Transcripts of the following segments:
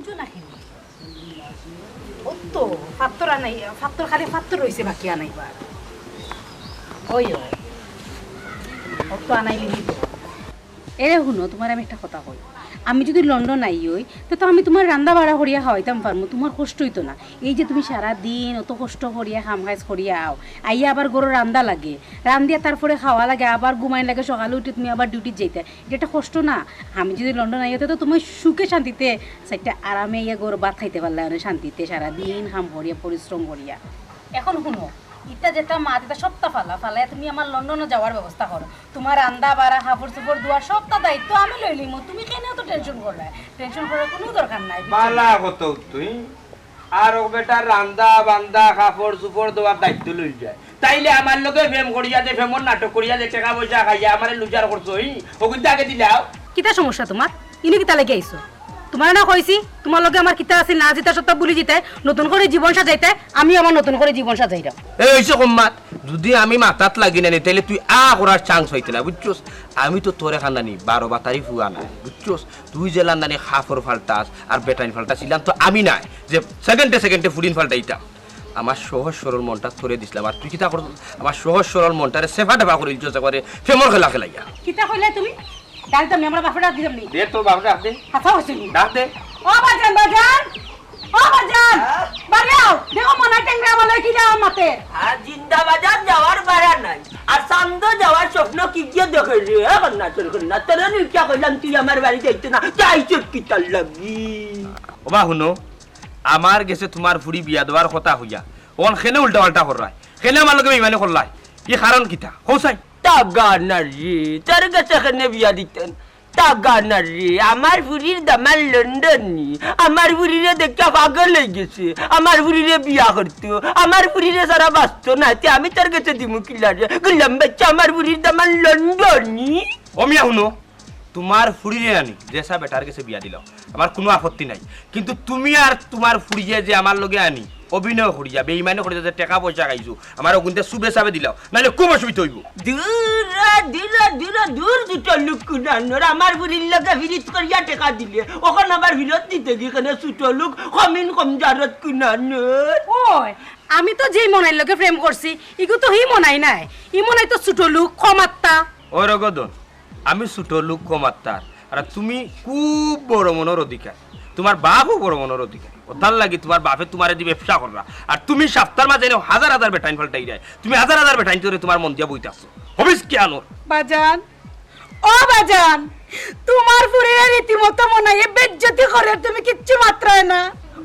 বুঝো না কেন ও তো ফাত্তর আনাই ফাত্তর খালি ফাত্তর রয়েছে বাকি আনাইবার ওই ও তো আনাইলি নিত এরে শুনো তোমার আমি একটা কথা কই আমি যদি লন্ডন আই হই তো আমি তোমার রান্না বাড়া করিয়া খাওয়াইতাম পারবো তোমার কষ্ট হইতো না এই যে তুমি সারা দিন অত কষ্ট করিয়া খাম খাইজ করিয়া আও আইয়া আবার গরু রান্দা লাগে রান্দিয়া তারপরে খাওয়া লাগে আবার ঘুমাই লাগে সকালে উঠে তুমি আবার ডিউটি যেতে এটা কষ্ট না আমি যদি লন্ডন আই হতে তো তুমি সুখে শান্তিতে সেটা আরামে ইয়া গরু ভাত খাইতে পারলে শান্তিতে সারা দিন খাম করিয়া পরিশ্রম করিয়া এখন শুনো ইটা যেটা মা যেটা সপ্তাহ ফালায় তুমি আমার লন্ডনে যাওয়ার ব্যবস্থা করো তোমার রান্দা বাড়া কাপড় চোপড় দুয়ার সপ্তাহ দায়িত্ব আমি লইলিম তুমি কেন তো টেনশন করলে টেনশন করার কোনো দরকার নাই বালা কত তুই আর ও বেটা রান্দা বান্দা কাপড় চোপড় দেওয়ার দায়িত্ব লই যায় তাইলে আমার লগে ফেম করিয়া যে ফেমর নাটক করিয়া যে টাকা পয়সা খাইয়া আমার লুজার করছো ও কিন্তু আগে দিলাও কিতা সমস্যা তোমার ইনি কিতা লেগে আইছো তোমার না কইছি তোমার লগে আমার কিতা আছে না জিতা সত্তা বলি জিতে নতুন করে জীবন সাজাইতে আমি আমার নতুন করে জীবন সাজাইরাম এই হইছে কম্মাত যদি আমি মাথাত লাগি না তাইলে তুই করার চান্স হইতে না বুঝছস আমি তো তোরে খান্দানি 12 বাতারি ফুয়া না বুঝছস তুই যে লান্দানি খাফর ফালতাস আর বেটানি ফালতাস ছিলাম তো আমি নাই যে সেকেন্ডে ফুডিন ফালটাইতাম আমার সহজ সরল মনটা ধরে দিছিলাম আর তুই কিতা করছ আমার সহজ সরল মনটারে সেফা টেফা করে দিছস করে ফেমর খেলা খেলাইয়া কিতা কইলে তুমি ডাল তুমি আমার বাপটা দিলাম নি দে তোর বাপটা দে কথা হইছে ডাক দে ও বাজান ও বাজান বাড়িও দেখো মনে টেংরা বলে কি যাও মাতে আর জিন্দাবাজার যাওয়ার বাড়া নাই আর সান্দ যাওয়ার স্বপ্ন কি গিয়ে দেখে রে কন্যা চল কন্যা তোর নিকা কইলাম তুই আমার বাড়ি যাইতে না যাই চট কি তার লাগি ওবা শুনো আমার গেছে তোমার ফুড়ি বিয়া দেওয়ার কথা হইয়া ওন খেনে উল্টা পাল্টা করলাই খেনে আমার লগে ইমানে করলাই ই কারণ কিতা হোসাই টাকা না রে তোর কাছে এখানে বিয়া দিতেন টাকা না রে আমার বুড়ির দামার লন্ডনী আমার বুড়িরে দেখা পাগল হয়ে গেছে আমার বুড়িরে বিয়া করতো আমার বুড়িরে সারা বাঁচতো না আমি তোর কাছে দিমু কিলা রে গুলাম বাচ্চা আমার বুড়ির দামার লন্ডনী অমিয়া শুনো তোমার ফুড়িরে আনি যেসা বেটার কাছে বিয়া দিলাম আমার কোনো আপত্তি নাই কিন্তু তুমি আর তোমার ফুড়িয়ে যে আমার লগে আনি অভিনয় করিয়া বেইমানে করিয়া যে টাকা পয়সা খাইছো আমার ওগুনতে সুবে সাবে দিলাও নাহলে খুব অসুবিধা হইব দূর দুটো লোক কুনানোর আমার বুড়ির লগে ভিড়িত করিয়া টাকা দিলে ওখানে আবার ভিড়ত দিতে গিয়ে ছোট লোক কমিন কম জারত কুনানোর ওই আমি তো যেই মনাই লগে প্রেম করছি ইগু তো হি মনাই নাই ই মনাই তো ছোট লোক কমাত্তা ওই রগদন আমি ছোট লোক কমাত্তার আর তুমি খুব বড় মনের অধিকার তোমার বাপও বড় মনের অধিকার ওটার লাগি তোমার বাপে তোমারে দি ব্যবসা কররা আর তুমি সপ্তাহের মাঝে হাজার হাজার বেটাইন ফালটাই যায় তুমি হাজার হাজার বেটাইন ধরে তোমার মন দিয়া বইতে আসছো হবিস কি আনো বাজান ও বাজান তোমার পুরে রীতিমতো মনাই বেজ্জতি করে তুমি কিচ্ছু মাত্রায় না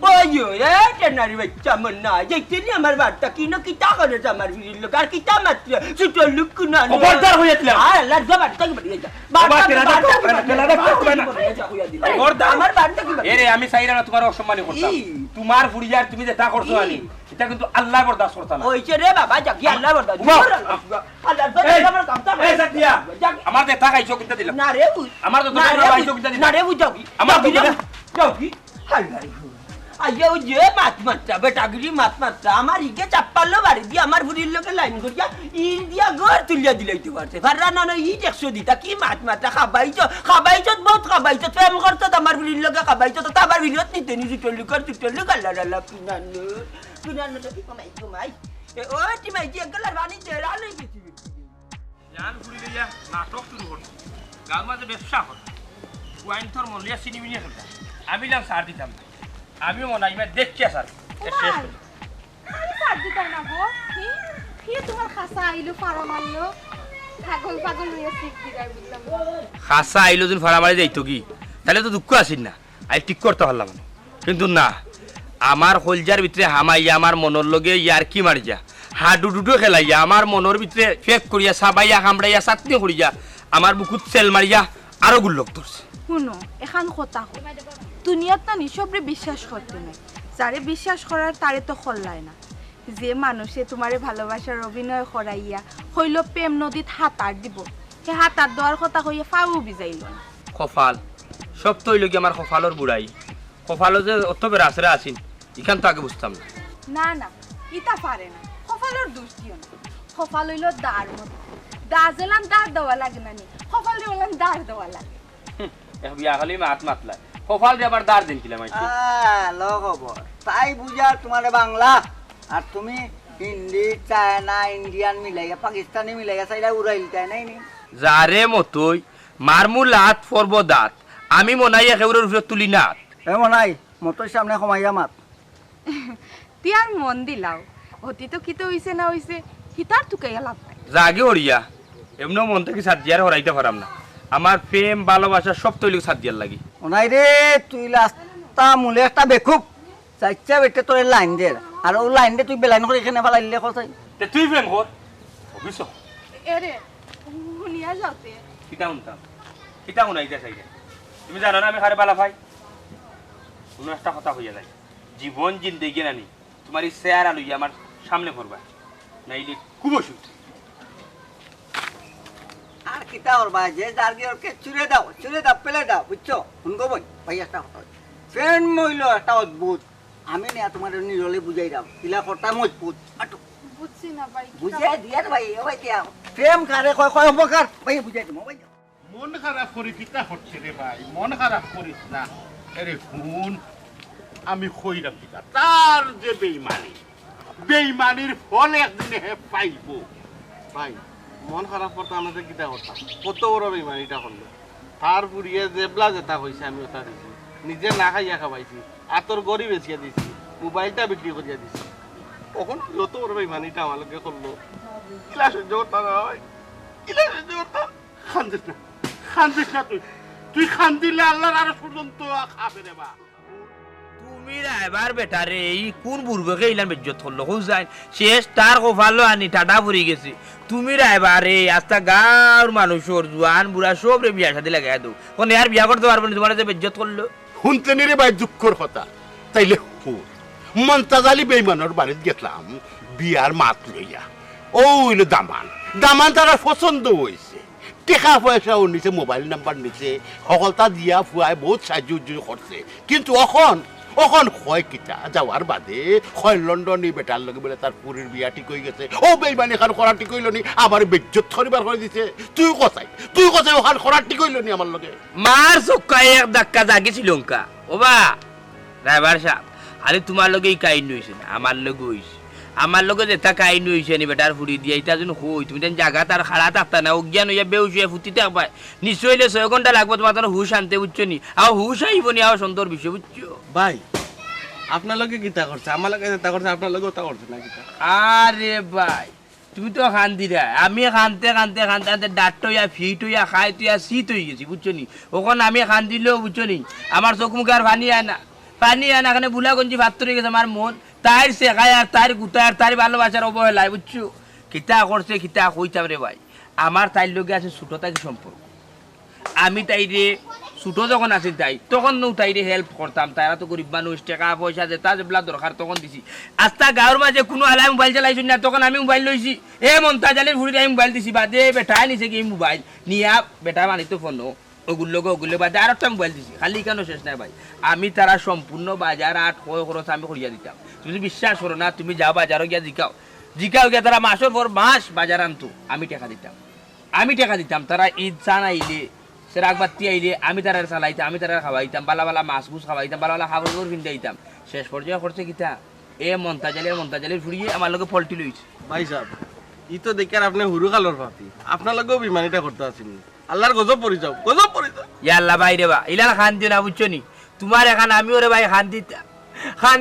ওই রে টেনারি বাচ্চা মন্না যেইনি আমার বাড়িটা কিনো কিতা করে আমার ভিড়ির লোক আর কিতা মাত্র ছোট লোক কুনানো খবরদার হইয়াছিলাম আল্লাহর জবান তাকে বলি যা আমার বাড়িটা কি এরে আমি চাইরা না তোমার অসম্মানী করতাম তোমার ফুড়িয়ার তুমি যে তা করছো আনি এটা কিন্তু আল্লাহ বরদাস্ত করতা না ওইছে রে বাবা জাকি আল্লাহ বরদাস্ত আল্লাহর কামটা এই সাথিয়া আমার যে টাকা আইছো কিনতে দিলাম না রে আমার তো তোমার আইছো কিনতে দিলাম না রে বুঝাও কি আমার তো যাও কি আল্লাহ আইয়া ওই যে মাত্রা বেটাগিরি মাত্রা আমার ইকে চাপ্পালো বাড়ি দিয়ে আমার বুড়ির লোকে লাইন করিয়া ইট দিয়া ঘর তুলিয়া দিলাইতে পারছে ভাড়া না ইট 100 দিতা কি মাত্রা খাবাইছো বহুত খাবাইছো প্রেম করতো আমার বুড়ির লোকে খাবাইছো তো আবার বিরত নিতে নি চুটলুক আল্লাহ আল্লাহ কুনানো তো কি কমাই ও টিমাই যে গলার বানি দে রালই গেছি জান ফুড়ি লইয়া নাটক শুরু করছে গাল মাঝে ব্যবসা করে ওয়াইন তোর মলিয়া সিনেমি নিয়ে খেলতা আমি লাম সার দিতাম আমি মনে হয় দেখছি স্যার আমি সার দিতাম না গো কি তোমার খাসা আইলো ফাড়া মারলো পাগল হইয়া সিক দিগাই বুঝলাম খাসা আইলো দিন ফাড়া মারি যাইতো কি তাহলে তো দুঃখ আসিন না আই ঠিক করতে পারলাম না কিন্তু না আমার হলজার ভিতরে হামাইয়া আমার মনের লগে ইয়ার কি মারিয়া হাডুডুডু খেলাইয়া আমার মনের ভিতরে ফেক করিয়া সাবাইয়া কামড়াইয়া চাটনি করিয়া আমার বুকুত সেল মারিয়া আরো গুল্লক ধরছে শুনো এখান কথা দুনিয়াত না নিসবরে বিশ্বাস করতে নাই যারে বিশ্বাস করার তারে তো খল্লায় না যে মানুষে তোমারে ভালোবাসার অভিনয় করাইয়া হইল প্রেম নদীত হাতার দিব সে হাতার দেওয়ার কথা কইয়া ফাউ বিজাইল না কপাল সব তো হইল কি আমার কপালর বুড়াই কপালও যে অত বেড়া আসরে আসিন এখান তো আগে বুঝতাম না না না ইতা পারে না কপালের দোষ দিও না কপাল হইল দাঁড় মতো দা জেলান দাঁড় দেওয়া লাগে না নি কপাল হইলাম দাঁড় দেওয়া লাগে বিয়া খালি মাত মাতলা কপাল দিয়ে আবার দাঁড় দিন কিলাম আইছি লো খবর তাই বুঝা তোমার বাংলা আর তুমি হিন্দি চায়না ইন্ডিয়ান মিলাইয়া পাকিস্তানি মিলাইয়া চাইলা উড়াইল তাই নাই নি যারে মতই মারমু লাত ফরব দাঁত আমি মনাই একেবারে রূপে তুলি না এমন নাই মতোর সামনে কমাইয়া মাত তুই আর মন দিলাও হতি তো কিতে হইছে না হইছে হিতার তুকাইয়া লাভ নাই জাগে হরিয়া এমন মন থেকে সাত দিয়ার হরাইতে পারাম না আমার প্রেম ভালোবাসা সব তৈরি সাত দিয়ার লাগি ওনাই রে তুই রাস্তা মূলে একটা বেকুব চাইছা বেটে তোর লাইন দে আর ও লাইন দে তুই বেলাইন করে এখানে ফেলাইলে কথাই তে তুই প্রেম কর অবিশ্ব এরে শুনিয়া যাওতে কিতা শুনতাম কিতা শুনাইতে চাইলে তুমি জানো না আমি খারে বালা ভাই কোনো একটা কথা হইয়া যায় জীবন জিন্দেগি নানি তোমার এই চেহারা লইয়া আমার সামনে পড়বা নাইলে খুব অসুখ আর কিতা ওর ভাই যে জার্গি ওরকে চুরে দাও পেলে দাও বুঝছো শুনবো বই ভাই একটা কথা ফ্রেন্ড মইল একটা অদ্ভুত আমি না তোমার নিরলে বুঝাই দাও কিলা কথা মজবুত আটু বুঝছি না ভাই বুঝাই দিয়ার ভাই ও ভাই দিয়া প্রেম কারে কয় কয় উপকার ভাই বুঝাই দিমো ভাই মন খারাপ করি কিতা হচ্ছে রে ভাই মন খারাপ করিস না আরে হুন আমি কইরাম কিতা তার যে বেইমানির ফল একদিনে হে পাইব ভাই মন খারাপ করতে আমাদের কিতা করতাম কত বড় বেইমানিটা করলো তার পুড়িয়ে জেবলা যেটা হয়েছে আমি ওটা দিছি নিজে না খাইয়া খাবাইছি আর তোর গড়ি বেচিয়া দিছি মোবাইলটা বিক্রি করিয়া দিছি কখন যত বড় বেইমানিটা আমার লোকে করলো কিলা সহ্য করতাম না ভাই কিলা সহ্য করতাম খান্দিস না তুই খান দিলে আল্লাহর আরো পর্যন্ত খাবে রে বা তুমি রাইবার বেটা রে এই কোন বুড়বকে ইলান বেজ্জত করলো কোন যায় শেষ তার কোফালো আনি টাটা ফুরি গেছে তুমি রাইবার রে আস্তা গাঁর মানুষের জোয়ান বুড়া সব রে বিয়া সাথে লাগাই দো কোন আর বিয়া করতে পারবো না তোমার যে বেজ্জত করলো শুনতে নি রে ভাই দুঃখর কথা তাইলে মন্তাজ আলী বেইমানোর বাড়িতে গেলাম বিয়ার মাত লইয়া ও হইলো দামান তারা পছন্দ হয়েছে টেকা পয়সাও নিছে মোবাইল নাম্বার নিছে সকলটা দিয়া ফুয়াই বহুত সাহায্য করছে কিন্তু এখন হয় কিতা যাওয়ার বাদে হয় লন্ডনে বেটার লগে বলে তার পুরীর বিয়া ঠিক হয়ে গেছে ও বেইমানি খান করা ঠিক হইল নি আবার বেজ্জত ধরিবার করে দিছে তুই কোথায় ওখান করা ঠিক হইল নি আমার লগে মার চক্কা এক ধাক্কা জাগিছিল লঙ্কা ও বা ড্রাইভার সাহেব আরে তোমার লগে এই কাহিনী হয়েছে না আমার লগে হয়েছে আমার লগে যেটা কাহিনী হয়েছে নি বেটার ফুড়ি দিয়ে এটা যেন হই তুমি যেন জায়গা তার খাড়া থাকতা না অজ্ঞান হইয়া বেউস হইয়া ফুটি থাকবা নিশ্চয় হইলে 6 ঘন্টা লাগবে তোমার তখন হুশ আনতে বুঝছো নি আর হুশ আইব নি আর সুন্দর বিষয় বুঝছো ভাই আপনার লগে কিতা করছে আমার লগে যেটা করছে আপনার লগে ওটা করছে না কিতা আরে ভাই তুমি তো খান্দিরা আমি খানতে ডাট হইয়া ফিট হইয়া খাই তুইয়া শীত হয়ে গেছি বুঝছো নি ওখানে আমি খান দিলেও বুঝছো নি আমার চোখ মুখে আর পানি আয় না এখানে বুলাগঞ্জি ভাত তরে গেছে আমার মন তার শেখায় আর তার গুতায় আর তার ভালোবাসার অবহেলায় বুঝছো কিতা করছে কিতা কইতাম রে ভাই আমার তাইর লগে আছে ছোট থাকি সম্পর্ক আমি তাই রে ছোট যখন আছি তাই তখন তাই রে হেল্প করতাম তারা তো গরিব মানুষ টাকা পয়সা যেটা যেগুলা দরকার তখন দিছি আস্তা গাঁর মাঝে কোনো আলাই মোবাইল চালাইছি না তখন আমি মোবাইল লইছি মন্তাজ আলীর ঘুরি আমি মোবাইল দিছি বাদে বেটা নিছে কি মোবাইল নিয়া বেটা মানিতো ফোন ওগুলো বাদে আর একটা মোবাইল দিছি খালি কেন শেষ নাই ভাই আমি তারা সম্পূর্ণ বাজার 8 খরচ আমি করিয়া দিতাম তুমি বিশ্বাস করো না তুমি যাও বাজারও গিয়া জিকাও গিয়া তারা মাসের পর মাস বাজার আনতো আমি টাকা দিতাম তারা ঈদ চান আইলে সেরাক বাতি আইলে আমি তারা চালাইতাম আমি তারা খাওয়াইতাম বালা মাছ গুছ খাওয়াইতাম বালা খাবার কিনতে দিতাম শেষ পর্যায়ে করছে কিতা মন্তাজালের ফুরিয়ে আমার লগে পল্টি লইছে ভাই সাহেব ই তো দেখার আপনি হুরু কালোর পাতি আপনার লগেও বিমানিটা করতে আসেন আল্লাহর গজব পড়ি যাও ইয়াল্লা ভাই রে বা ইলাল খান দিও না বুঝছো নি তোমার এখন আমি ওরে ভাই খান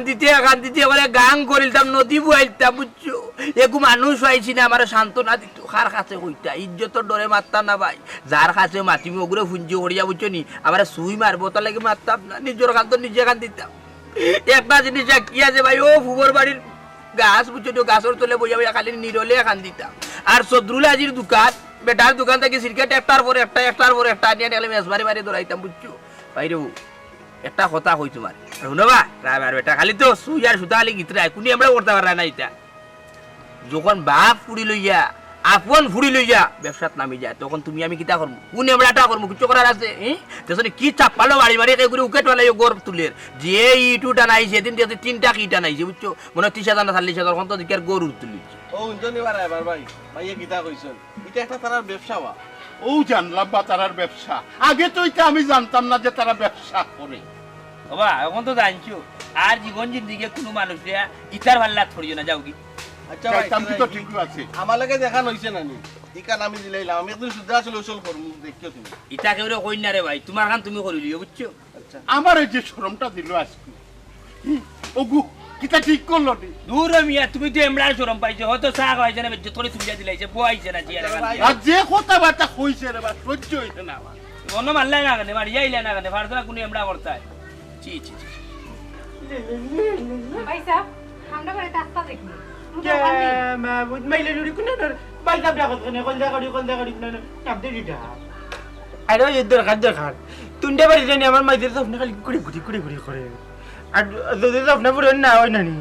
দিতে বলে গাং করিলতাম নদী বুয়াইতাম বুঝছো একু মানুষ হয়েছি না আমার সান্ত্বনা দিত খার কাছে কইতা ইজ্জতর ডরে মারতাম না ভাই যার কাছে মাতিমি ওগুলো ফুঞ্জি করিয়া বুঝছো নি আমার সুই মারবো তার লাগে মারতাম না নিজের খান তো নিজে খান দিতাম একটা জিনিস কি আছে ভাই ও ফুবর বাড়ির গাছ বুঝছো তো গাছের তলে বইয়া খালি নিরলে খান দিতাম আর সদরুল আজির দোকান বেটার দোকান থেকে সিরকেট একটার পর একটা নিয়ে গেলে মেস মারি ধরাইতাম বুঝছো ভাই রে একটা কথা কই তোমার শুনবা রাইবার বেটা খালি তো সুই আর সুতা খালি গিতরা কোনি আমরা করতে পারা না এটা যখন বাপ ফুড়ি লইয়া আপন ফুড়ি লইয়া ব্যবসাত নামি যায় তখন তুমি আমি কিতা করবো কোন এমরাটা করবো কিছু করার আছে দেখো কি চাপালো বাড়ি করে উকেট বালাই গর্ব তুলের যে ইটু টানাই সেদিন 3টা কি টানাইছে বুঝছো মনে 30,000 না 40,000 এখন তো দিকের গরু তুলিছে ও উনজনি বাড়াই এবার ভাই ভাইয়া কিতা কইছেন এটা একটা তারার ব্যবসা বা ও জানলাম বা তারার ব্যবসা আগে তো এটা আমি জানতাম না যে তারা ব্যবসা করে বাবা এখন তো জানছো আর জীবন জিন্দিগি কোনো মানুষে ইতার ভাল্লা থরিও না যাও কি আচ্ছা ভাই যাইতাম কি তো ঠিকই আছে আমার লাগে দেখান হইছে নানি ইকান আমি দিলাইলাম আমি একদিন শুদ্ধ আসলে উসল করব দেখিও তুমি ইটা কেউ কই না রে ভাই তোমার কাম তুমি করি লিও বুঝছো আচ্ছা আমার এই যে শরমটা দিল আজকে ওগু কিতা ঠিক করলো নি দূর মিয়া তুমি তো এমরার শরম পাইছো হয়তো চা খাইছে না বেজ্জত করে তুমি দিলাইছে বইছে না জিয়া ভাই, আর যে কথাবার্তা কইছে রে বা সহ্য হইছে না আমার অন্য মানলাই না কেন মারি যাইলে না কেন ফারদা কোনো এমরা করতে হয় চি চি চি ভাই সাহেব আমরা করে তাস্তা দেখি আরে ওই দরকার তুন্ডে বাড়ি জানি আমার মাইদের স্বপ্ন খালি ঘুরে করে আর যদি স্বপ্ন পুরো না হয় নানি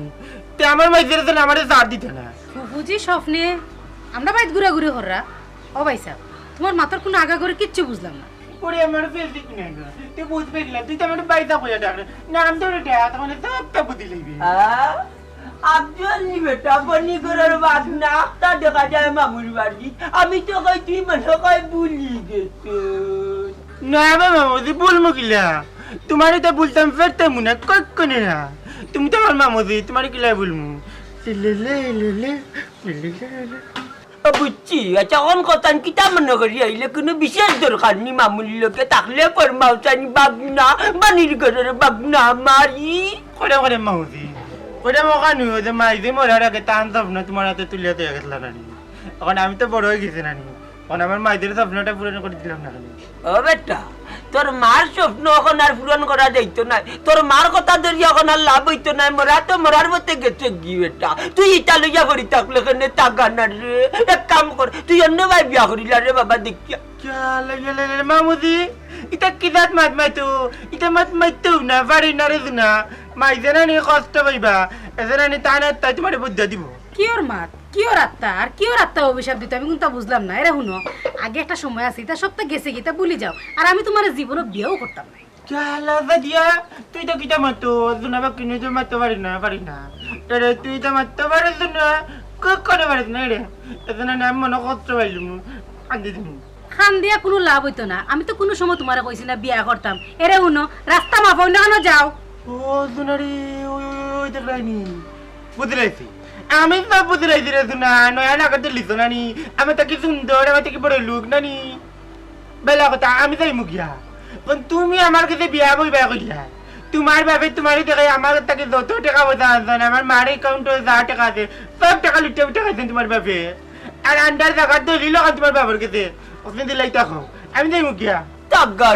তে আমার মাইদের তো আমারে সাথ দিতে না বুঝি স্বপ্নে আমরা বাইত ঘুরে হররা ও ভাই সাহেব তোমার মাথার কোনো আগা করে কিচ্ছু বুঝলাম না পরে আমার ফেস দিক না তুই বুঝবে গেলা তুই তো আমার বাইতা কইয়া ডাক না আমি তো রে তখন সবটা বুঝি লইবি আব্দুল নি বেটা বনি করার বাদ না তা দেখা যায় মামুর বাড়ি আমি তো কই তুই মনে কই ভুলি গেছে না বাবা ওদি বলমু কিলা তোমারে তো বলতাম ফেরতে মুনা কখনো না তুমি তো আমার মামুদি তোমারে কিলা বলমু লে বুঝছি আচ্ছা অন কথা কিতা মনে করি আইলে কোনো বিশেষ দরকার নি মামুর লোকে থাকলে পরমাউসানি বাগনা বানির ঘরের বাগনা মারি করে মামুদি ওটা মকানু যে মাইদি মরার আগে টান স্বপ্ন তোমার হাতে তুলিয়া দিয়ে গেছিলাম নানি এখন আমি তো বড় হয়ে গেছি নানি এখন আমার মাইদের স্বপ্নটা পূরণ করে দিলাম না খালি ও বেটা তোর মার স্বপ্ন এখন আর পূরণ করা যাইতো না তোর মার কথা ধরি এখন আর লাভ হইতো না মরা তো মরার মধ্যে গেছে কি বেটা তুই ইটা লইয়া করি থাকলে কেনে টাকা না রে এক কাম কর তুই অন্য ভাই বিয়া করিলা রে বাবা দেখিয়া মামুদি এটা কিদাত মাত মাইতো এটা মাত মাইতো না পারি না রে না মাইজে নানি কষ্ট পাইবা এজে নানি টানা তাই তোমার বুদ্ধি দিব কিওর মাত কিওর আত্মা আর কিওর আত্মা অভিশাপ দিতে আমি কিন্তু বুঝলাম না এরা শুনো আগে একটা সময় আছে এটা সব তো গেছে গিয়ে ভুলে যাও আর আমি তোমার জীবনে বিয়েও করতাম না চালা দিয়া তুই তো কিটা মাতো দুনা বা কিনে তো মারতে পারি না রে তুই তো মারতে পারিস না কখনো পারিস না রে এজে নানি আমি মনে কষ্ট পাইলুম আগে দিন খান দিয়া কোনো লাভ হইতো না আমি তো কোনো সময় তোমারে কইছি না বিয়া করতাম এরা শুনো রাস্তা মাফাও না কেন যাও ও দুনারি ওই দেখলাইনি বুঝলাইছি আমি তো বুঝলাইছি রে দুনা নয়া না করতে লিখো নানি আমি তো কি সুন্দর আমি তো কি বড় লোক নানি বেলা কথা আমি যাই মুখিয়া কারণ তুমি আমার কাছে বিয়া বইবা কইলা তোমার ভাবে তোমারই দেখে আমার তাকে যত টাকা পয়সা আছে আমার মার অ্যাকাউন্টে যা টাকা আছে সব টাকা লুটে উঠে খাইছেন তোমার ভাবে আর আন্ডার টাকা দলিল তোমার বাবার কাছে ওখানে দিলাই দেখো আমি যাই মুখিয়া টাকা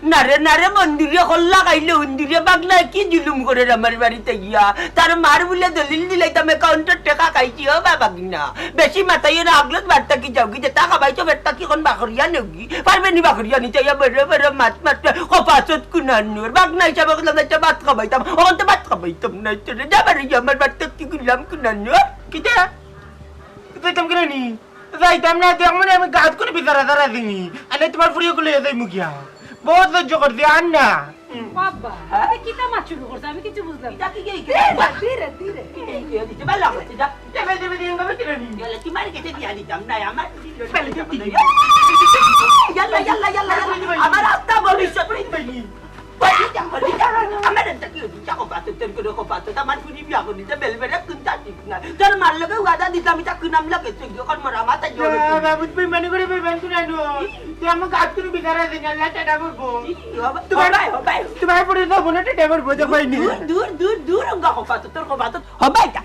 না রে মন্দিরে হল্লা খাইলে মন্দিরে বাগনা কি জুলুম করে আমার বাড়িতে গিয়া তার মার বলে দলিল দিলাইতাম অ্যাকাউন্টের টাকা খাইছি ও বাবা কিনা বেশি মাথায় আগলত বার্তা কি যাও কি যে টাকা পাইছো বেটা কি কোন বাকরিয়া নেকি পারবে নি বাকরিয়া নিতে বেড়ে মাছ মারতে কপাচত কুনানোর বাগনা হিসাবে করলাম একটা ভাত খাবাইতাম ওখান তো ভাত খাবাইতাম না যাবার আমার বার্তা কি করলাম কুনানো কিটা যাইতাম কিনা নি যাইতাম না তেমন আমি গাছ করে বিচারা দাঁড়া দিনি আরে তোমার ফুরিয়ে গুলো যাই মুখিয়া বহুত সহ্য করছি আর না বাবা এ কিটা মাছ শুরু করছ আমি কিছু বুঝলাম না ধীরে ধীরে আমার আত্মা ভবিষ্যৎ আমার ফুরি বিয়া করি বেলবেড়ে কিনতা ঠিক না তোর মার লগে ওয়াদা দিতাম এটা কিনাম লাগে যখন মরা মাথা জোরে বাবু তুই মানে করে বেরবেন তুই আনো তুই আমার গাছ করে বিচারা দিন আল্লাহ টাটা করবো তোমার পরে তো মনে টাটা করবো তো পাইনি দূর অঙ্গা কপাত তোর কপাত হবাইটা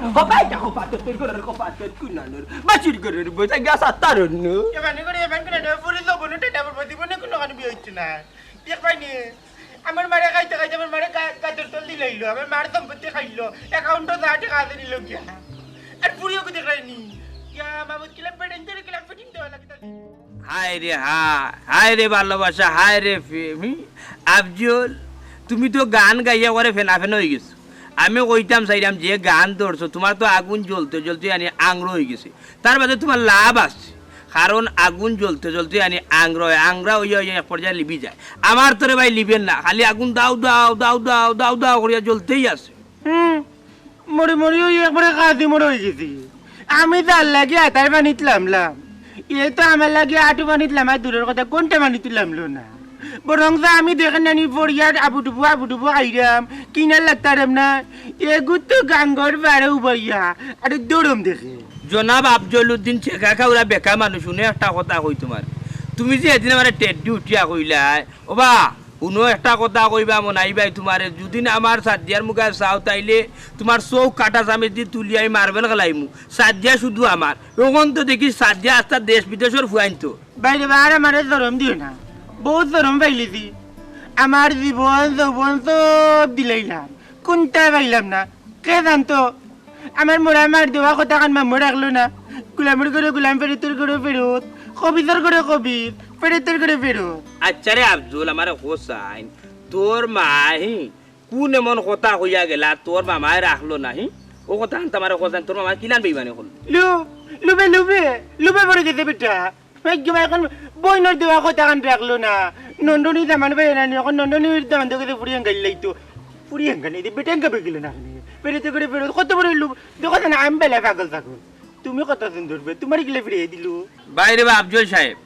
কপাত তোর ঘরের কপাত কুনানোর বাচির ঘরের বইটা গ্যাস আত্মারন মানে করে পরে তো মনে টাটা করবো জীবনে কোনো কারণ বিয়ে হচ্ছে না দেখ পাইনি আমার মারে খাইতে আমার মারে গাজর তল দিলাইলো আমার মার সম্পত্তি খাইলো অ্যাকাউন্টে যা টাকা আছে নিল গিয়া আর পুরিও কে দেখাইনি ইয়া মামুদ কিলা পেটেন ধরে কিলা ফিটিং দেওয়া লাগতা হায় রে ভালোবাসা হায় রে প্রেমী আফজল তুমি তো গান গাইয়া করে ফেনা হয়ে গেছো আমি কইতাম চাইতাম যে গান ধরছো তোমার তো আগুন জ্বলতে আনি আংরো হয়ে গেছে তার বাদে তোমার লাভ আছে কারণ আগুন জ্বলতে আনি আংরা ওই এক পর্যায়ে লিবি যায় আমার তোরে ভাই লিবেন না খালি আগুন দাও করিয়া জ্বলতেই আছে মরি ওই একবারে কাজে মরে হয়ে গেছি আমি তার লাগে আটার পানি তুলাম এ তো আমার লাগে আটু পানি তুলাম আর দূরের কথা কোনটা পানি তুলাম না বরং যে আমি দেখেন নানি পড়িয়ার আবুডুবু আইরাম কিনার লাগতারাম না এগুত তো গাঙ্গর বারে উবাইয়া আর দৌড়ম দেখে জনাব আফজলউদ্দিন চেকা খাওয়া বেকা মানুষ শুনে একটা কথা কই তোমার তুমি যে এদিন আমার টেডি উঠিয়া কইলা ওবা উনো একটা কথা কইবা মনাইবাই তোমারে যদি আমার সাদিয়ার মুখে চাও তাইলে তোমার চৌক কাটা চামচ দিয়ে তুলি আমি মারবেল গেলাইমু সাদিয়া শুধু আমার ওখান তো দেখি সাদিয়া আস্তা দেশ বিদেশের ফুয়াইন তো বাইরে বার আমার জরম দিও না বহুত জরম পাইলেছি আমার জীবন যৌবন সব দিলাইলাম কোনটা পাইলাম না কে জানতো আমার মোড়া মার দেওয়া কথা কান মামু রাখলো না গুলামের করে গুলাম ফেরতের করে ফেরত কবিতার করে কবির ফেরতের করে ফেরত আচ্ছা রে আফজল আমার হোসাইন তোর মাহি কোন এমন কথা কইয়া গেলা তোর মামায় রাখলো নাহি ও কথা আনতে আমার হোসাইন তোর মামা কিলান বেইমানি হল লুবে পড়ে গেছে বেটা এখন বইনর দেওয়া কথা কান রাখলো না নন্দনী দামান পাই না এখন নন্দনীর দামান দেখে পুরিয়াঙ্গা লাইতো পুরিয়াঙ্গা নেই বেটাঙ্গা বেগিল না ফেরতে করে ফেরত কত বড় লুব দেখো না আমি বেলা পাগল থাকুন তুমি কত সুন্দর তোমার গিলে ফিরিয়ে দিলু বাইরে বা আফজল সাহেব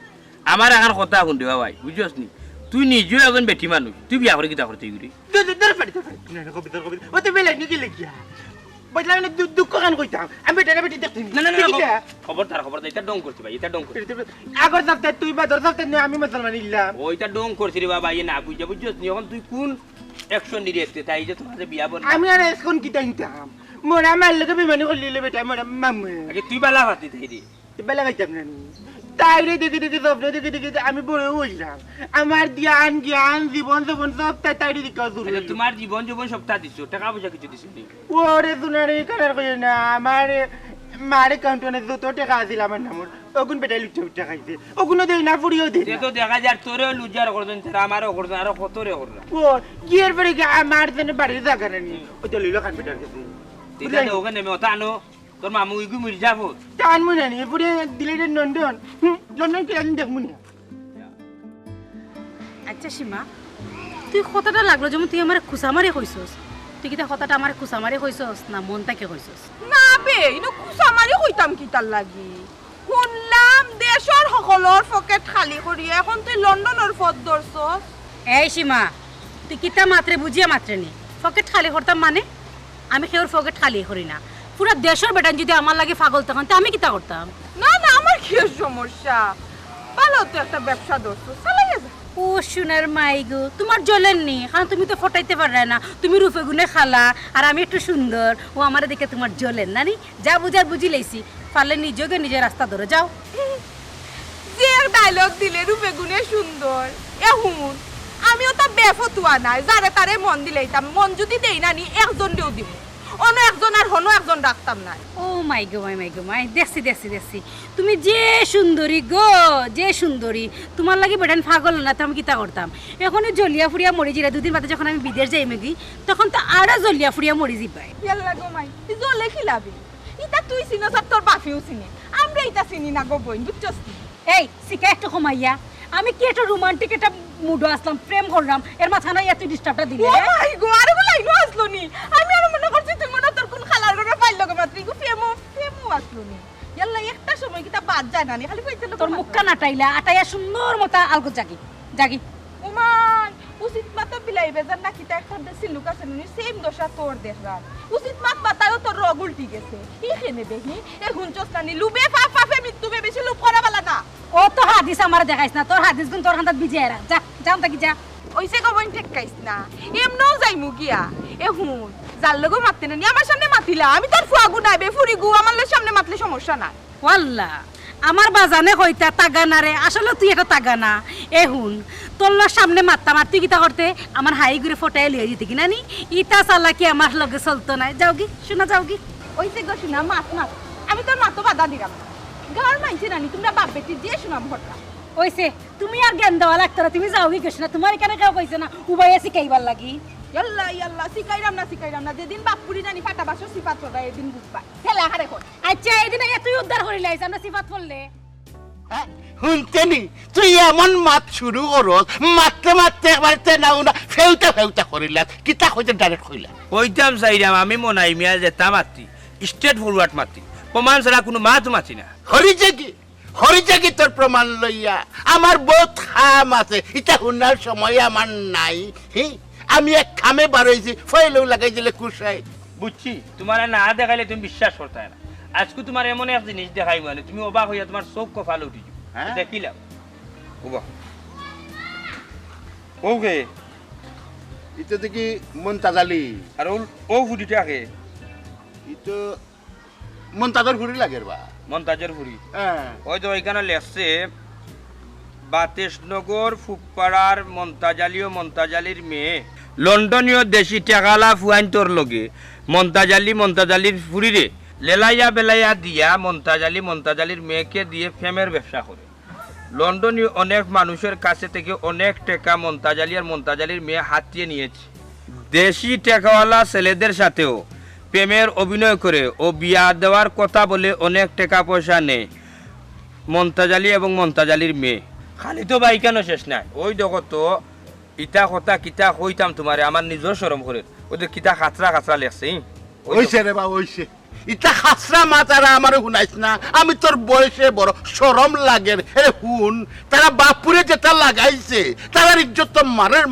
আমার এখন কথা শুনতে ভাই বুঝছস নি তুই নিজেও এখন বেটি মানুষ তুই বিয়া করে কিতা করতে গিরি ও তো বেলা নিয়ে গেলে গিয়া বদলা মানে দুঃখ কান কইতাম আমি বেটা বেটি দেখতে না খবরদার এটা ডং করছি ভাই এটা ডং করছি আগর সপ্তাহে তুই বা 10 সপ্তাহে আমি মুসলমান ইল্লাম ওইটা ডং করছি রে বাবা ইয়ে না বুঝা বুঝছস নি এখন তুই কোন অ্যাকশন নিয়ে দেখতে তাই যে তোমার যে বিয়া বল আমি আর এখন কি টাইমতাম মোরা মার লগে বিমানি করলিলে বেটা মোরা মামু আগে তুই বালা ভাতি তাই রে বেলা গাইতাম না তাইরে দেখে দেখে স্বপ্ন দেখে দেখে আমি বড় হইলাম আমার জ্ঞান জীবন সব তাইরে দেখা শুরু আচ্ছা তোমার জীবন সপ্তাহ দিছো টাকা পয়সা কিছু দিছো নি ওরে শুনারে কানার কই না আমার মারে কাউন্টনে যত টাকা আছিল আমার নামর ওগুন বেটা লুচা উঠা খাইছে ওগুনো দেই না ফুরিও দেই সে তো দেখা যায় তোরে লুজার করছেন তারা আমারও করছেন আর কতরে কররা ও কি এর পরে আমার জন্য বাড়ি জায়গা নেই ও তো লইলো খান বেটার কাছে তিলা ওখানে আমি ওটা আনো তোর মামু ইগু মির যাবো টান মনে নেই পুরে দিলে লন্ডন লন্ডন কি আমি দেখমু না আচ্ছা সীমা তুই কথাটা লাগলো যেমন তুই আমার খুসামারে কইছস তুই কিতা কথাটা আমার খুসামারে কইছস না মন থেকে কইছস না বে ইনো কুসামারি কইতাম কি তার লাগি শুনলাম দেশৰ সকলৰ পকেট খালি কৰি এখন তুই লন্ডনৰ পথ ধরছস এই সীমা তুই কিতা মাত্রে বুঝিয়া মাত্রে নি পকেট খালি করতাম মানে আমি কেউর পকেট খালি করি না পুরা দেশের বেটান যদি আমার লাগে পাগল তখন তো আমি কিতা করতাম না না আমার কি সমস্যা ভালো তো একটা ব্যবসা ধরছস চালাই যা ও সোনার মাই গো তোমার জ্বলেন নি কারণ তুমি তো ফটাইতে পারলে না তুমি রূপে গুণে খালা আর আমি একটু সুন্দর ও আমার দেখে তোমার জ্বলেন না নি যা বুঝার বুঝি লেছি পারলে নিজকে নিজের রাস্তা ধরে যাও যে ডায়লগ দিলে রূপে গুণে সুন্দর হুন আমিও তো বেফতুয়া নাই যারে তারে মন দিলেইতাম মন যদি দেই না নি একজন দেও দিব অন্য একজন আর হনো একজন রাখতাম না ও মাই গো মাই দেখছি তুমি যে সুন্দরী গো যে সুন্দরী তোমার লাগে বেটান পাগল না তো আমি কিতা করতাম এখনই জলিয়া ফুরিয়া মরি জিরা দুদিন বাদে যখন আমি বিদেশ যাই মেগি তখন তো আরো জলিয়া ফুরিয়া মরি যাবাই ইয়াল্লা গো মাই তুই জলে খিলাবি ইতা তুই চিনো সব তোর বাফিও চিনি আমরা ইতা চিনি না গো বইন বুঝছস এই সিকা একটু কমাইয়া আমি কি একটা রোমান্টিক একটা মুডো আসলাম প্রেম করলাম এর মাথা নাই এত ডিস্টার্বটা দিলে ও মাই গো আরে বলে ইনো আসলো নি আমি আর মনে করছি তুই মনে তোর কোন খালার ঘরে পাইল গো মাত্র গো ফেমো আসলো নি ইয়াল্লা একটা সময় কিতা বাদ যায় না নি খালি কইতে তোর মুখটা নাটাইলা আটাইয়া সুন্দর মতো আলগো জাগি উমান উচিত মাতা বিলাই বেজার না কিতা একটা সিলুক আছে নি সেম দশা তোর দেখরা উচিত মাত বাতায়ও তোর রগ উল্টি গেছে ইখানে দেখি এ হুনচস না নি লুবে ফাফে মৃত্যু বেশি লুপ করা বালা না ও তো হাদিস আমার দেখাইছ না তোর হাদিস গুণ তোর হাতত বিজে এরা যাও তাকি যা ওইসে কবন ঠেকাইছ না এমনও যাইমু গিয়া এ হুন যার লগো মারতে না নি আমার সামনে মাতিলা আমি তোর ফুয়াগু নাইবে ফুরি গু আমার সামনে মাতলে সমস্যা না ওয়াল্লাহ আমার বাজানে কইতা তাগানা রে আসলে তুই এটা তাগানা এ হুন তোর সামনে মারতাম আর তুই কিতা করতে আমার হাই ঘুরে ফটাই লিয়ে যেতে কিনা নি ইটা চালাকি আমার লগে চলতো না যাওগি শোনা যাওগি ওইসে গো শোনা মাত আমি তোর মাতো বাধা দিলাম গার মাইছে নানি তোমরা বাপ বেটি দিয়ে শোনাম ভরটা ওইসে তুমি আর জ্ঞান দেওয়া লাগতো না তুমি যাওগি কেছ না তোমার এখানে কেউ কইছে না উবাইয়া শিখাইবার লাগি ইয়াল্লা শিকাইরাম না যেদিন বাপুরি জানি ফাটা বাসো সিফাত পড়া এদিন বুঝবা খেলা হারে কর আচ্ছা এইদিন তুই উদ্ধার করে লাইছ আমরা সিফাত পড়লে শুনতেনি তুই এমন মাত শুরু করস মারতে একবার তেনা উনা ফেউতা করিলা কিতা কইতে ডাইরেক্ট কইলা কইতাম চাইরাম আমি মনাই মিয়া যেতা মাতি স্টেট ফরওয়ার্ড মাতি প্রমাণ ছাড়া কোনো মাত মাতি না হরিছে কি হরিছে কি তোর প্রমাণ লইয়া আমার বহুত খাম আছে এটা শুনার সময় আমার নাই হি আমি এক খামে বাড়াইছি ফয়েলেও লাগাই দিলে কুসাই বুঝছি তোমার না দেখাইলে তুমি বিশ্বাস করতে না আজকে তোমার এমন এক জিনিস দেখাই মানে তুমি অবাক হইয়া তোমার চোখ কপালে উঠি হ্যাঁ? দেখিলাম ওকে এটা দেখি মন্তাজালি আর ও ফুটিটা কে এটা মন্তাজার ঘুরি লাগে বা মন্তাজের ফুরি হ্যাঁ ওই তো ওইখানে লেখছে বাতেশনগর ফুকপাড়ার মন্তাজালি ও মন্তাজালির মেয়ে লন্ডনীয় দেশি টেকালা ফুয়াইন্তর লগে মন্তাজালির ফুরিরে লেলাইয়া বেলাইয়া দিয়া মন্তাজালির মেয়েকে দিয়ে ফেমের ব্যবসা করে লন্ডনীয় অনেক মানুষের কাছে থেকে অনেক টাকা মন্তাজালির মেয়ে হাতিয়ে নিয়েছে দেশি টাকাওয়ালা ছেলেদের সাথেও প্রেমের অভিনয় করে ও বিয়া দেওয়ার কথা বলে অনেক টাকা পয়সা নেয় মন্তাজালি এবং মন্তাজালির মেয়ে খালি তো ভাই কেন শেষ নাই ওই দেখো তো ইটা কথা কিতা কইতাম তোমারে আমার নিজের শরম করে ওদের কিতা খাচরা লেখছে ওইছে রে বা ওইছে ইটা খাসরা মাতারা আমার শুনাইছ না আমি তোর বয়সে বড় শরম লাগে রে হুন তারা বাপুরে যেটা লাগাইছে তার ইজ্জত তো মারের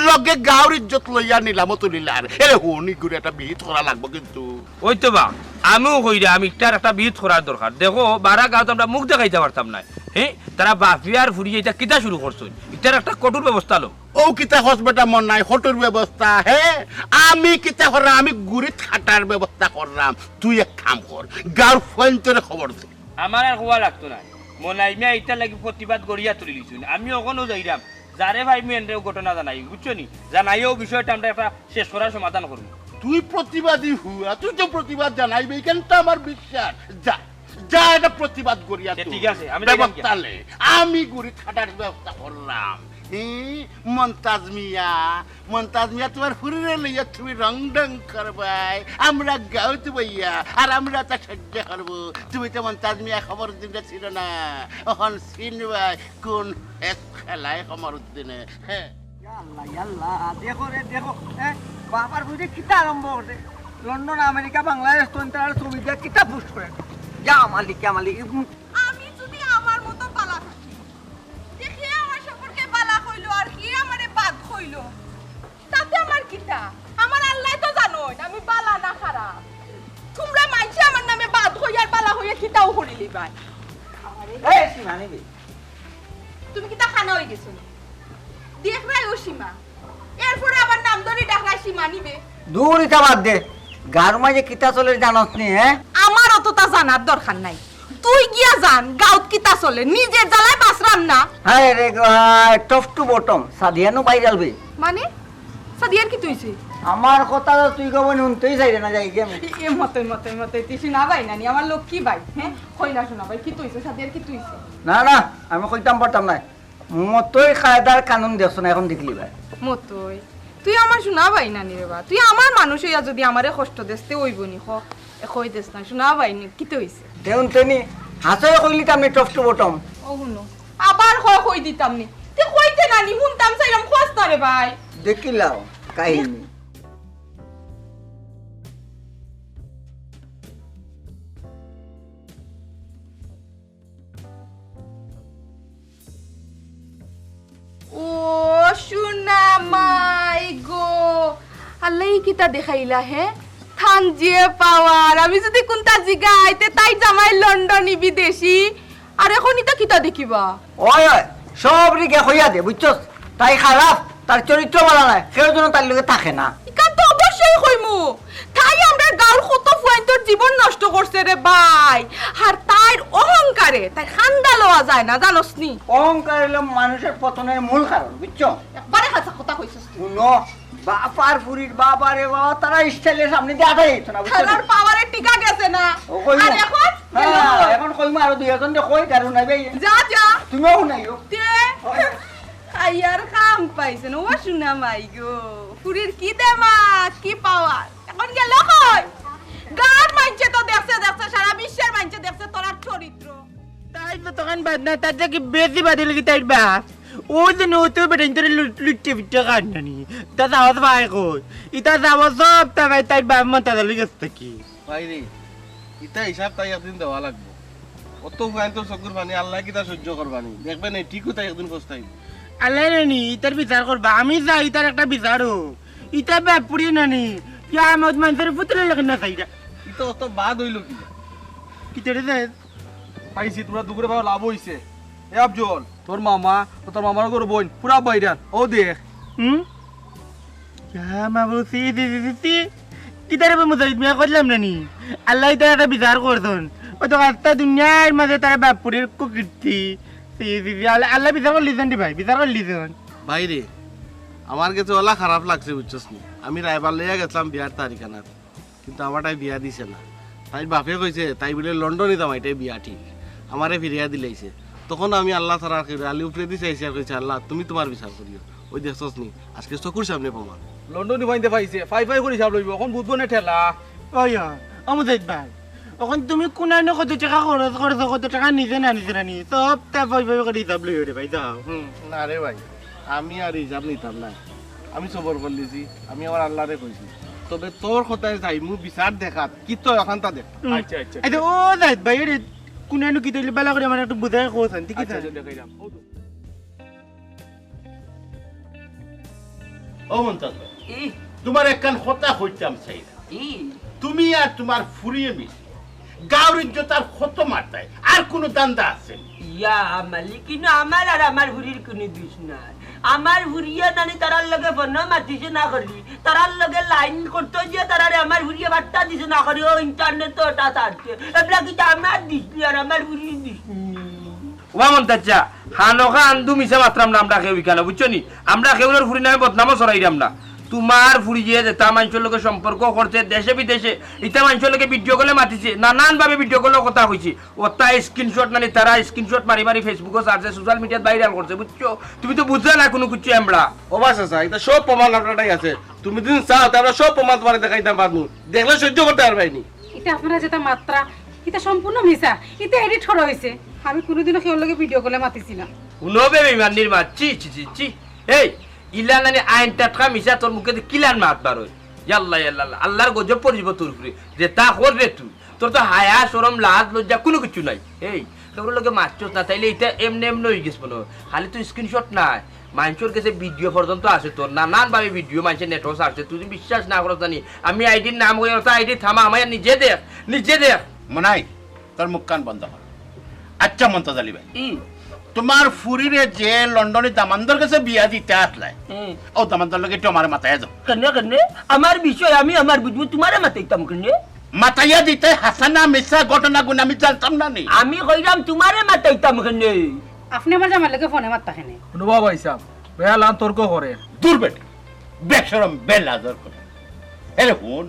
লগে গাঁর ইজ্জত লইয়া নিলাম তুলিলার এরে হুন ইগুরে একটা বিহিত করা লাগবো কিন্তু ওই তো বা আমিও কইরা আমি ইটার একটা বিহিত করার দরকার দেখো বারা গাঁও তো আমরা মুখ দেখাইতে পারতাম না হ্যাঁ তারা বাফিয়ার ফুরিয়ে এটা কিতা শুরু করছো ইটার একটা কঠোর ব্যবস্থা লো ও কিতা হসবেটা মন নাই হটোর ব্যবস্থা হে আমি কিতা করলাম আমি গুড়িত খাটার ব্যবস্থা করলাম তুই এক কাম কর গাঁর ফোনটোরে খবর দে আমার আর হওয়া লাগতো না মনাইমিয়া ইটা লাগি প্রতিবাদ গড়িয়া তুলি লিছুন আমি ওখানেও যাইলাম যারে ভাই মেয়ের ঘটনা জানাই বুঝছো নি জানাইও বিষয়টা আমরা একটা শেষ করার সমাধান করবো তুই প্রতিবাদী হুয়া তুই তো প্রতিবাদ জানাইবি এখানটা আমার বিশ্বাস যা যা এটা প্রতিবাদ করিয়া ঠিক আছে, আমি ব্যবস্থা লে আমি গুড়িত খাটার ব্যবস্থা করলাম মন্তাজ মিয়া তোমার হুরিরে লইয়া তুমি রং ডং করবাই আমরা গাঁত বইয়া আর আমরা তা সহ্য করবো তুমি তো মন্তাজ মিয়া খবর দিনে ছিল না এখন চিনবাই কোন এক খেলায় খবর দিনে হ্যাঁ দেখো রে দেখো বাবার বুঝে কিতা আরম্ভ করছে লন্ডন আমেরিকা বাংলাদেশ তো ছবি দিয়ে কিতা পোস্ট করে যা মালিক আমি যদি আমার মতো বালা থাকি দেখি আমার সম্পর্কে বালা হইলো আর কি আমারে বাদ হইলো তাতে আমার কিটা আমার আল্লাহ তো জানোই আমি বালা না খারাপ তোমরা মাইছে আমার নামে বাদ হই আর বালা হইয়া কিটাও করিলি ভাই এই সীমা নিবি তুমি কিটা খানা হই গেছো দেখ রাই ও সীমা এরপরে আবার নাম ধরে ডাকরা সীমা নিবে দূর ইটা বাদ দে গার মাঝে কিতা চলে জানস নি হ্যাঁ আমার অতটা জানার দরকার নাই তুই গিয়া জান গাউত কিতা চলে নিজের জ্বালায় বাসরাম না হ্যাঁ রে টপ টু বটম সাদিয়ানো ভাইরাল বে মানে সাদিয়ার কি তুইছে আমার কথা তো তুই কব নুনতেই চাইরে না যাই গেম এ মতে তুই শোনা ভাই নানি আমার লোক কি ভাই হ্যাঁ কইলা শোনা ভাই কি তুইছে সাদিয়ার কি তুইছে না আমি কইতাম পারতাম না মতই কায়দার কানুন দেখছ না এখন দেখলি ভাই মতই তুই আমার শোনা ভাই নানি রে বা তুই আমার মানুষ হইয়া যদি আমারে কষ্ট দেসতে হইবনি কই দেস না শোনা ভাই কি হইছে তেউন তেনি হাসয় কইলি তামনি টপ টু বটম ও হুনো আবার কই দিতাম নি তুই কইতে নানি হুনতাম চাইলাম খোঁজতা রে ভাই দেখিলাও কাহিনী ও শোনা মাই গো আল্লাহ কিতা দেখাইলা হে থান যে পাওয়ার আমি যদি কোনটা জিগাইতে তাই জামাই লন্ডনি বিদেশি আর এখন ইতা কিতা দেখিবা ওই সব রিগে হইয়া দে বুঝছস তাই খারাপ তার চরিত্র ভালো নাই কেউ যেন তার লগে থাকে না ইকা তো অবশ্যই কইমু তাই আমরা গাঁর কত ফুয়াইন্তর জীবন নষ্ট করছে রে ভাই আর তার অহংকারে তাই খান্দা লওয়া যায় না জানোস নি অহংকার হলো মানুষের পতনের মূল কারণ বুঝছো একবারে হাসা কথা কইছস শুনো বাপার ফুরির বাবারে বাবা তারা স্টাইলের সামনে দিয়ে আটাই যেত না বুঝছো খেলার পাওয়ারে টিকা গেছে না ও কইমু। আর এখন হ্যাঁ এখন কইমু আরো দুই একজন কই কারণ নাই ভাই যা তুমিও শুনাইও তে আইয়ার কাম পাইছেন ও শুনা মাই গো ফুরির কি দেমা কি পাওয়ার এখন গেল কই গান মাইছে তো দেখছে সারা বিশ্বের মাইছে দেখছে তোর চরিত্র তাই তো তখন বাদ না তার কি বেশি বাদে লাগি তাই বাস ও যে নতো বেটা ইন্তরে লুটতে বিটতে কান্নানি তা যাওয়াত ভাই কই ইতা যাব সব তাই বাপ মন তাদের লাগি কি ভাই রে ইটা হিসাব তাই একদিন দেওয়া লাগবো অত ফাইন তো চকুর পানি আল্লাহ কিতা সহ্য করবানি দেখবেন এই ঠিকও তাই একদিন পস্তাইব আল্লাহ নানি ইতার বিচার করবা আমি যাই ইতার একটা বিচার হোক ইতা ব্যাপুরি নানি কিয়ামত মানুষের পুতলে লাগে না চাইটা ইতো অত বাদ হইল কি কিতারে যায় পাইছি তোমরা দুপুরে পাওয়া লাভ হইছে এ আফজল তোর মামা ও তোর মামার গরু বোন পুরা বাইরান ও দেখ মাবুসি দিদি কিতারে মুজাহিদ মিয়া করলাম নানি আল্লাহ ইতার একটা বিচার করছেন ও তো একটা দুনিয়ার মাঝে তারা ব্যাপুরির কুকীর্তি আল্লাহ বিচার করলিছেন দি ভাই বিচার করলিছেন বাইরে আমার কাছে ওলা খারাপ লাগছে বুঝছস নি আমি রায়বার লইয়া গেছিলাম বিয়ার তারিখানাত কিন্তু আমারটাই বিয়া দিছে না তাই বাপে কইছে তাই বলে লন্ডনে যাম এটাই বিয়া ঠিক আমারে ফিরিয়া দিলাইছে তখন আমি আল্লাহ তারা আলি উপরে দিছে আইসা কইছে আল্লাহ তুমি তোমার বিচার করিও ওই দেখছস নি আজকে চকুর সামনে প্রমাণ লন্ডনে বাইতে পাইছে ফাই ফাই করে হিসাব লইব এখন বুঝবো না ঠেলা ওই মুজাহিদ ভাই এখন তুমি কোনানো কত টাকা খরচ করছো কত টাকা নিজে না নিজে নানি সব তা ভাই ভাই করে হিসাব লই রে ভাই যাও না রে ভাই আমি আর হিসাব নিতাম না আমি সবর করলিছি আমি আমার আল্লাহরে কইছি তবে তোর কথায় যাই মু বিচার দেখাত কি তো এখন তা দেখ আচ্ছা আচ্ছা আচ্ছা ও জাহিদ ভাই রে কোনানো কি তৈলে বেলা করে আমার একটু বুঝাই কোথান ঠিক আছে দেখাইলাম ও মন্তাজ ভাই, তোমার একখান কথা কইতাম চাইরা তুমি আর তোমার ফুরিয়ে মিস গাঁর ইজ্জত আর কত মারতায় আর কোনো দান্দা আছে ইয়া মালিক কিন্তু আমার আর আমার হুরির কোনো দোষ নাই আমার হুরিয়া নানি তারার লগে ফোন মাতিছে না করি তারার লগে লাইন করতে গিয়ে তারারে আমার হুরিয়া বার্তা দিছে না করি ও ইন্টারনেট তো ওটা ছাড়ছে এগুলা কিন্তু আমার দিস আর আমার হুরির দিস ওয়ামন তাচ্চা হানকা আন্দু মিশা মাত্রাম না আমরা কেউ কেন বুঝছো নি আমরা কেউর ফুরি নামে বদনামও ছড়াইলাম না তোমার ফুরিয়ে যেটা মানুষের লোকের সম্পর্ক করছে দেশে বিদেশে এটা মানুষের লোকে ভিডিও কলে মাতিছে নানান ভাবে ভিডিও কলে কথা হয়েছে ওটা স্ক্রিনশট মানে তারা স্ক্রিনশট মারি মারি ফেসবুকে সার্চে সোশ্যাল মিডিয়াত ভাইরাল করছে বুঝছো তুমি তো বুঝছো না কোনো কিছু আমরা ও বাসা চাই এটা সব প্রমাণ আপনারটাই আছে তুমি দিন চাও তাহলে সব প্রমাণ তোমার দেখাইতাম পারবো দেখলে সহ্য করতে পারবাইনি এটা আপনারা যেটা মাত্রা এটা সম্পূর্ণ মিছা এটা এডিট করা হয়েছে আমি কোনোদিনও কেউ লগে ভিডিও কলে মাতিছি না শুনবে বিমানির মাত চি চি চি চি এই ইলা নানি আইন টাটকা মিশা তোর মুখে কিলান মাত বার হয় ইয়াল্লাহ ইয়াল্লাহ আল্লাহর গজব পড়িব তোর উপরে যে তা করবে তুই তোর তো হায়া শরম লাজ লজ্জা কোনো কিছু নাই এই তোর লোকে মারছস না তাইলে এটা এমনি এমনি হয়ে গেছ মনে খালি তুই স্ক্রিনশট নাই মানুষের কাছে ভিডিও পর্যন্ত আছে তোর নানান ভাবে ভিডিও মানুষের নেটওয়ার্ক আছে তুই বিশ্বাস না করো জানি আমি আইডির নাম করে আইডি থামা আমার নিজে দেখ মনাই তোর মুখ কান বন্ধ কর আচ্ছা মন্তাজ আলী ভাই তোমার ফুরিরে যে লন্ডনে দামান্দর কাছে বিয়া দিতে আসলে ও দামান্দর লোকে একটু আমার মাথায় যাও কেন আমার বিষয় আমি আমার বুঝবো তোমারে মাতাইতাম কেন মাথাইয়া দিতে হাসানা মিশা ঘটনা গুণ আমি জানতাম না নি আমি কইলাম তোমারে মাতাইতাম কেন আপনি আমার জামার লগে ফোনে মাত্তা খেনে শুনবা ভাই সাহেব বেয়া লান তর্ক করে দূর বেটে বেশরম বেলাজর করে এরে হুন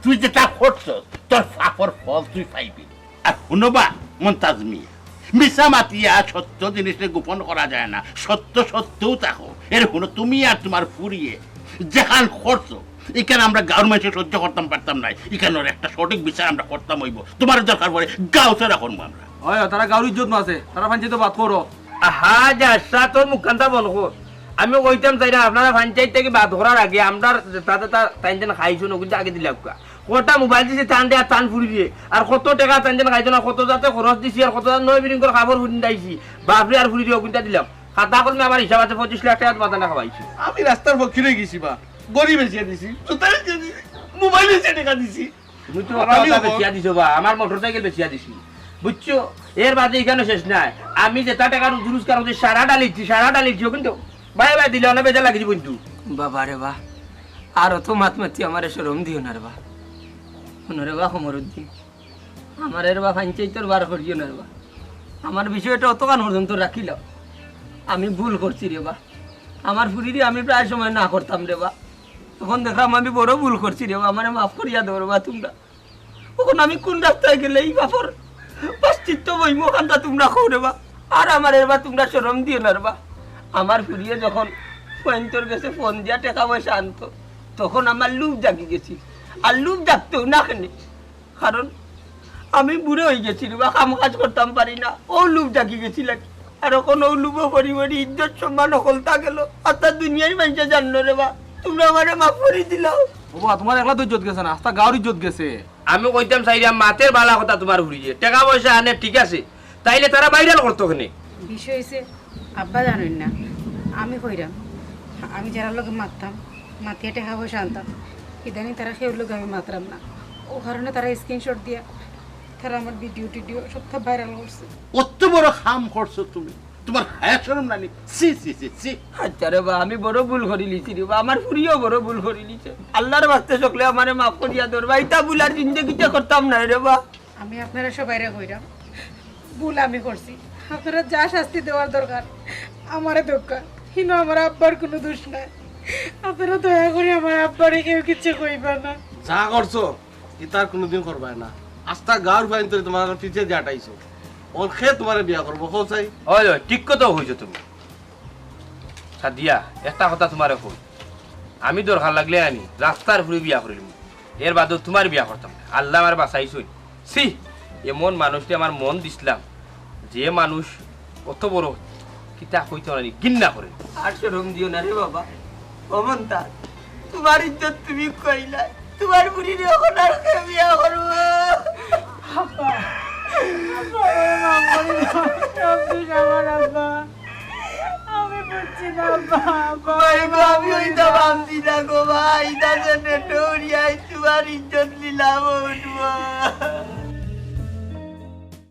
তুই যেটা করছস তোর ফাফর ফল তুই পাইবি আর শুনবা মন্তাজ মিয়া মিশা মাতিয়া সত্য জিনিসটা গোপন করা যায় না সত্য সত্যও থাকো এর হুনো তুমি আর তোমার ফুরিয়ে যেখান করছো এখানে আমরা গাঁর মানুষে সহ্য করতাম পারতাম না এখানে একটা সঠিক বিচার আমরা করতাম হইব তোমার দরকার পড়ে গাঁও ছাড়া করবো আমরা ওই তারা গাউর ইজ্জত না আছে তারা ফাঞ্চি তো বাদ করো আহা যা তোর মুখখানটা বল কর আমি কইতাম চাই না আপনারা পঞ্চায়েত থেকে বাদ করার আগে আমরা তাতে তাই যেন খাইছো না কিন্তু আগে দিলে কটা মোবাইল দিছে টান দিয়ে টান ফুরি দিয়ে আর কত টাকা টান যেন খাইছো না কত যাতে খরচ দিছি আর কত নয় বিরিং করে খাবার ফুরি দিয়েছি বাপরে আর ফুরি দিয়ে ওগুনটা দিলাম খাতা করলে আমার হিসাব আছে 25 লাখ টাকা বাজানা খাওয়াইছি আমি রাস্তার ফকিরে গেছি বা গরিব এসে দিছি জুতাই দিছি মোবাইল এসে টাকা দিছি তুমি তো বেশিয়া দিছো বা আমার মোটর সাইকেল বেশিয়া দিছি বুঝছো এর বাদে এখানে শেষ নাই আমি যেটা টাকা রোজগার হচ্ছে সারা ডালিছি কিন্তু ভাই দিলে অনেক বেজা লাগিছি কিন্তু বাবা রে বা আর তো মাতমাতি আমার শরম দিও না রে বা শুনরে বা খমরুদ্দিন আমার এর বা পঞ্চায়েতের বার করিও না রে বা আমার বিষয়টা অতখান পর্যন্ত রাখিল আমি ভুল করছি রে বা আমার ফুরিদি আমি প্রায় সময় না করতাম রে বা তখন দেখলাম আমি বড় ভুল করছি রে বা আমার মাফ করিয়া দেবো রে বা তোমরা তখন আমি কোন রাস্তায় গেলে এই বাপর পাশ্চিত্য বইমখানটা তোমরা খাও রে বা আর আমার এর বা তোমরা শরম দিও না রে বা আমার ফুরিয়ে যখন পয়েন্টর কাছে ফোন দিয়া টাকা পয়সা আনতো তখন আমার লুপ জাগি গেছি আর লুপ জাগতেও না কেন কারণ আমি বুড়ো হয়ে গেছি রে বা কাম কাজ করতাম পারি না ও লুপ জাগি গেছি লাগে আর এখন ও লুপও করি ইজ্জত সম্মান হলতা গেল আর তার দুনিয়ায় মানুষে জানলো রে বা তোমরা আমারে মাফ করে দিলাও বাবা তোমার একলা তো ইজ্জত গেছে না আস্তা গাঁর ইজ্জত গেছে আমি কইতাম চাইলাম মাতের বালা কথা তোমার ঘুরিয়ে টাকা পয়সা আনে ঠিক আছে তাইলে তারা ভাইরাল করতো ওখানে। বিষয় হয়েছে আব্বা জানেন না আমি কইরাম আমি যারা লোকে মারতাম মাতিয়ে টাকা পয়সা আনতাম ইদানিং তারা সেও লোক আমি মাতরাম না ও কারণে তারা স্ক্রিনশট দিয়া তারা আমার ভিডিও টিডিও সব ভাইরাল করছে। কত বড় খাম করছো তুমি, তোমার হায়া শরম নানি? সি সি সি সি। আচ্ছা রে বা আমি বড় ভুল করে লিছি রে বা, আমার ফুরিও বড় ভুল করে লিছে। আল্লাহর বাস্তে সকলে আমারে মাফ করিয়া দর ভাই, তা ভুল আর জিন্দগিতে করতাম না রে বা। আমি আপনারা সবাইরা কইরাম ভুল আমি করছি, আপনারা যা শাস্তি দেওয়ার দরকার আমারে দরকার, কিন্তু আমার আব্বার কোনো দোষ নাই। আপনারা দয়া করে আমার আব্বারে কেউ কিচ্ছু কইবা না। যা করছো ইতার কোনোদিন করবাই না। আস্তা গাঁর ফাইন তোরে তোমার পিছে জাটাইছো, ওর খেয়ে তোমারে বিয়া করবো কো চাই। ওই ওই ঠিক কথা হইছো তুমি। সাদিয়া একটা কথা তোমারে কই, আমি দরকার লাগলে আনি রাস্তার ফুরি বিয়া করিলাম, এর বাদেও তোমার বিয়া করতাম না। আল্লাহ আমার বাঁচাইছই। সি এমন মানুষটি আমার মন দিছিলাম, যে মানুষ অত বড় কিতা কইতে পারি ঘৃণা করে। আর শরম দিও না রে বাবা। অমন্তা তোমার ইজ্জত তুমি কইলা, তোমার বুড়ি রে এখন আর কে বিয়া করবো? আমি বুঝছি না আব্বা। ভাই গো আমি ওইটা ভাবছি না গো ভাই, তাদের নেটোরিয়ায় তোমার ইজ্জত নিলাম উঠবো।